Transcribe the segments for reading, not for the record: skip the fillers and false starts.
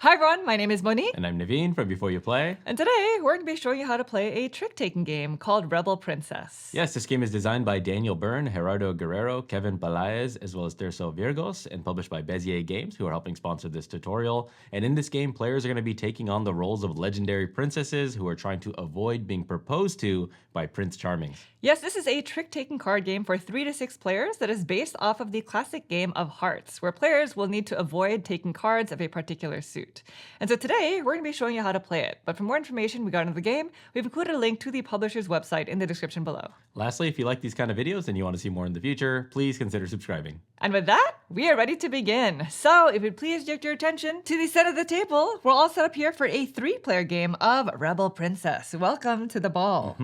Hi everyone, my name is Monique. And I'm Naveen from Before You Play. And today we're going to be showing you how to play a trick-taking game called Rebel Princess. Yes, this game is designed by Daniel Byrne, Gerardo Guerrero, Kevin Peláez, as well as Tirso Virgós, and published by Bézier Games, who are helping sponsor this tutorial. And in this game, players are going to be taking on the roles of legendary princesses who are trying to avoid being proposed to by Prince Charming. Yes, this is a trick-taking card game for 3 to 6 players that is based off of the classic game of Hearts, where players will need to avoid taking cards of a particular suit. And so today, we're going to be showing you how to play it. But for more information regarding the game, we've included a link to the publisher's website in the description below. Lastly, if you like these kind of videos and you want to see more in the future, please consider subscribing. And with that, we are ready to begin. So if you'd please direct your attention to the center of the table, we're all set up here for a 3-player game of Rebel Princess. Welcome to the ball.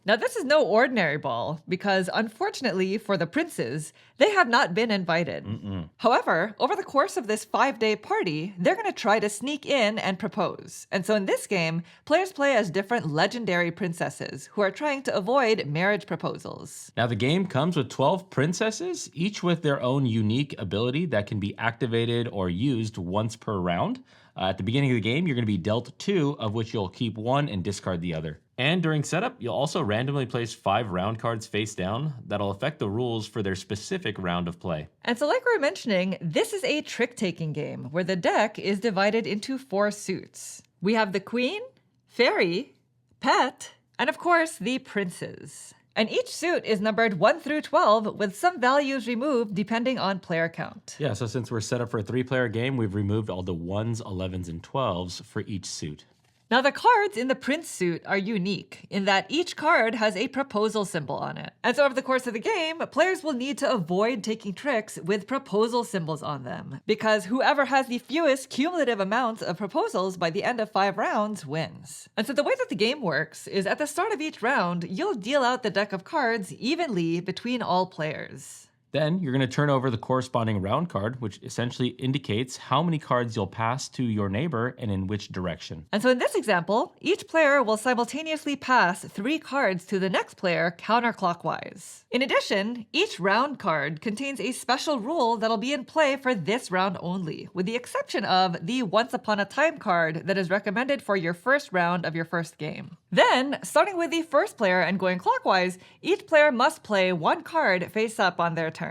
Now this is no ordinary ball, because unfortunately for the princes, they have not been invited. However, over the course of this 5-day party, they're going to try to sneak in and propose. And so in this game, players play as different legendary princesses who are trying to avoid marriage proposals. Now the game comes with 12 princesses, each with their own unique ability that can be activated or used once per round. At the beginning of the game, you're going to be dealt 2, of which you'll keep 1 and discard the other. And during setup, you'll also randomly place 5 round cards face down that'll affect the rules for their specific round of play. And so like we were mentioning, this is a trick-taking game where the deck is divided into 4 suits. We have the Queen, Fairy, Pet, and of course the Princes. And each suit is numbered 1 through 12 with some values removed depending on player count. Yeah, so since we're set up for a 3-player game, we've removed all the 1s, 11s, and 12s for each suit. Now the cards in the Prince suit are unique in that each card has a proposal symbol on it. And so over the course of the game, players will need to avoid taking tricks with proposal symbols on them, because whoever has the fewest cumulative amounts of proposals by the end of 5 rounds wins. And so the way that the game works is at the start of each round, you'll deal out the deck of cards evenly between all players. Then you're going to turn over the corresponding round card, which essentially indicates how many cards you'll pass to your neighbor and in which direction. And so in this example, each player will simultaneously pass 3 cards to the next player counterclockwise. In addition, each round card contains a special rule that'll be in play for this round only, with the exception of the Once Upon a Time card that is recommended for your first round of your first game. Then, starting with the first player and going clockwise, each player must play 1 card face up on their turn.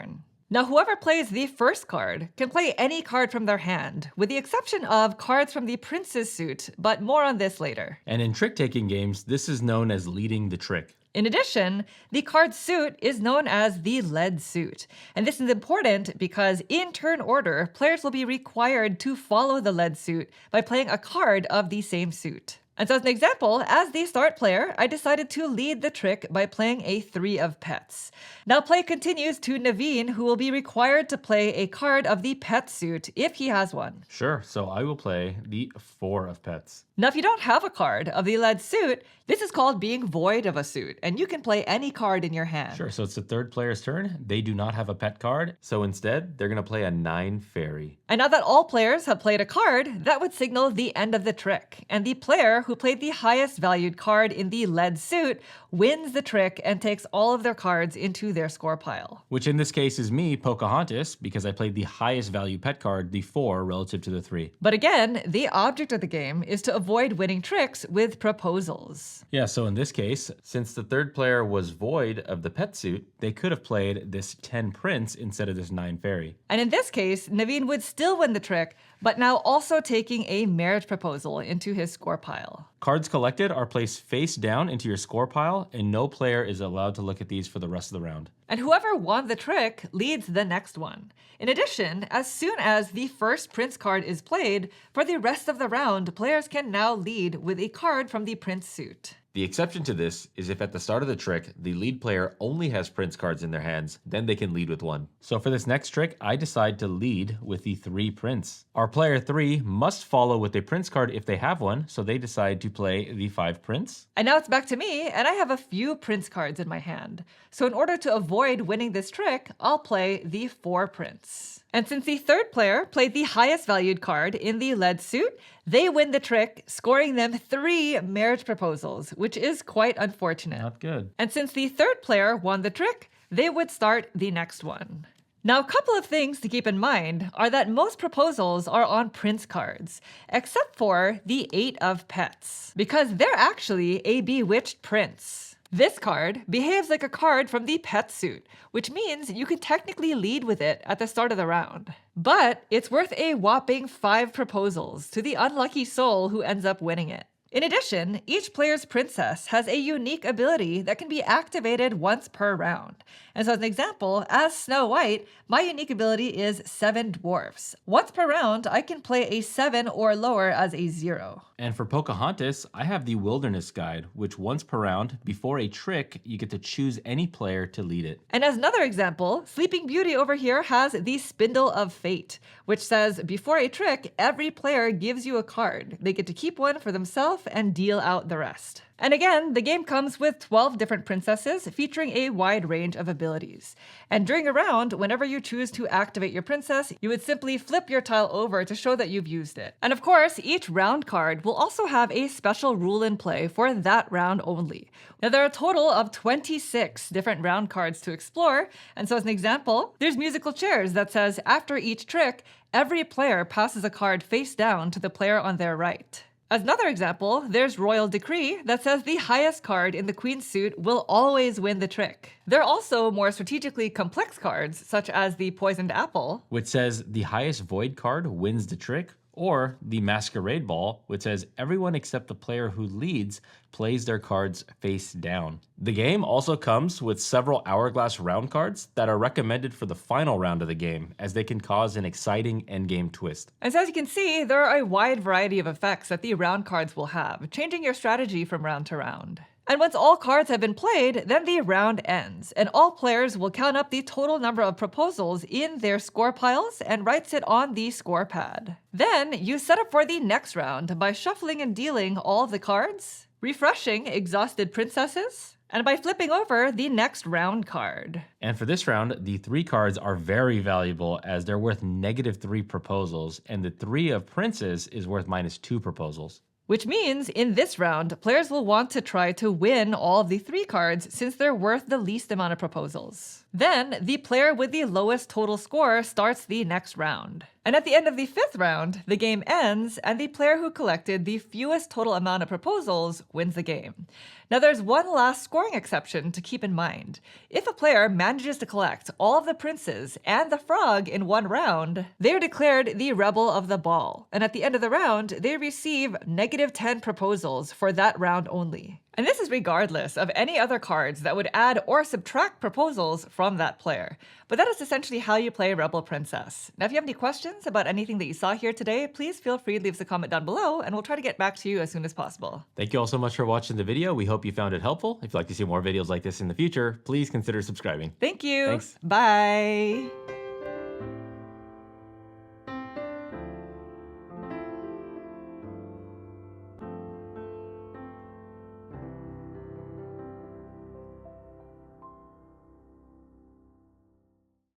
Now, whoever plays the first card can play any card from their hand, with the exception of cards from the Prince's suit, but more on this later. And in trick-taking games, this is known as leading the trick. In addition, the card suit is known as the lead suit. And this is important because in turn order, players will be required to follow the lead suit by playing a card of the same suit. And so as an example, as the start player, I decided to lead the trick by playing a 3 of pets. Now play continues to Naveen, who will be required to play a card of the pet suit if he has one. Sure, so I will play the 4 of pets. Now if you don't have a card of the lead suit, this is called being void of a suit, and you can play any card in your hand. Sure, so it's the 3rd player's turn. They do not have a pet card, so instead, they're going to play a 9 fairy. And now that all players have played a card, that would signal the end of the trick. And the player who played the highest valued card in the lead suit wins the trick and takes all of their cards into their score pile. Which in this case is me, Pocahontas, because I played the highest value pet card, the 4, relative to the 3. But again, the object of the game is to avoid winning tricks with proposals. Yeah, so in this case, since the 3rd player was void of the pet suit, they could have played this 10 prince instead of this 9 fairy. And in this case, Naveen would still win the trick, but now also taking a marriage proposal into his score pile. Cards collected are placed face down into your score pile, and no player is allowed to look at these for the rest of the round. And whoever won the trick leads the next one. In addition, as soon as the first prince card is played, for the rest of the round, players can now lead with a card from the prince suit. The exception to this is if at the start of the trick, the lead player only has prince cards in their hands, then they can lead with 1. So for this next trick, I decide to lead with the 3 prince. Our player 3 must follow with a prince card if they have one, so they decide to play the 5 prince. And now it's back to me, and I have a few prince cards in my hand. So in order to avoid winning this trick, I'll play the 4 prince. And since the 3rd player played the highest valued card in the lead suit, they win the trick, scoring them 3 marriage proposals, which is quite unfortunate. Not good. And since the 3rd player won the trick, they would start the next one. Now, a couple of things to keep in mind are that most proposals are on prince cards, except for the 8 of Pets, because they're actually a bewitched prince. This card behaves like a card from the pet suit, which means you can technically lead with it at the start of the round. But it's worth a whopping 5 proposals to the unlucky soul who ends up winning it. In addition, each player's princess has a unique ability that can be activated once per round. And so as an example, as Snow White, my unique ability is 7 dwarfs. Once per round, I can play a 7 or lower as a 0. And for Pocahontas, I have the Wilderness Guide, which once per round, before a trick, you get to choose any player to lead it. And as another example, Sleeping Beauty over here has the Spindle of Fate, which says before a trick, every player gives you a card. They get to keep one for themselves and deal out the rest. And again, the game comes with 12 different princesses featuring a wide range of abilities. And during a round, whenever you choose to activate your princess, you would simply flip your tile over to show that you've used it. And of course, each round card will also have a special rule in play for that round only. Now, there are a total of 26 different round cards to explore. And so as an example, there's musical chairs that says after each trick, every player passes a card face down to the player on their right. As another example, there's Royal Decree that says the highest card in the Queen's suit will always win the trick. There are also more strategically complex cards, such as the Poisoned Apple, Which says the highest void card wins the trick, or the Masquerade Ball, which says everyone except the player who leads plays their cards face down. The game also comes with several Hourglass round cards that are recommended for the final round of the game, as they can cause an exciting endgame twist. And so as you can see, there are a wide variety of effects that the round cards will have, changing your strategy from round to round. And once all cards have been played, then the round ends, and all players will count up the total number of proposals in their score piles and writes it on the score pad. Then you set up for the next round by shuffling and dealing all of the cards, refreshing exhausted princesses, and by flipping over the next round card. And for this round, the 3 cards are very valuable as they're worth -3 proposals, and the 3 of Princes is worth -2 proposals. Which means in this round, players will want to try to win all of the 3 cards since they're worth the least amount of proposals. Then, the player with the lowest total score starts the next round. And at the end of the 5th round, the game ends, and the player who collected the fewest total amount of proposals wins the game. Now, there's one last scoring exception to keep in mind. If a player manages to collect all of the princes and the frog in one round, they are declared the Rebel of the Ball. And at the end of the round, they receive -10 proposals for that round only. And this is regardless of any other cards that would add or subtract proposals from that player. But that is essentially how you play Rebel Princess. Now, if you have any questions about anything that you saw here today, please feel free to leave us a comment down below, and we'll try to get back to you as soon as possible. Thank you all so much for watching the video. We hope you found it helpful. If you'd like to see more videos like this in the future, please consider subscribing. Thank you. Thanks. Bye.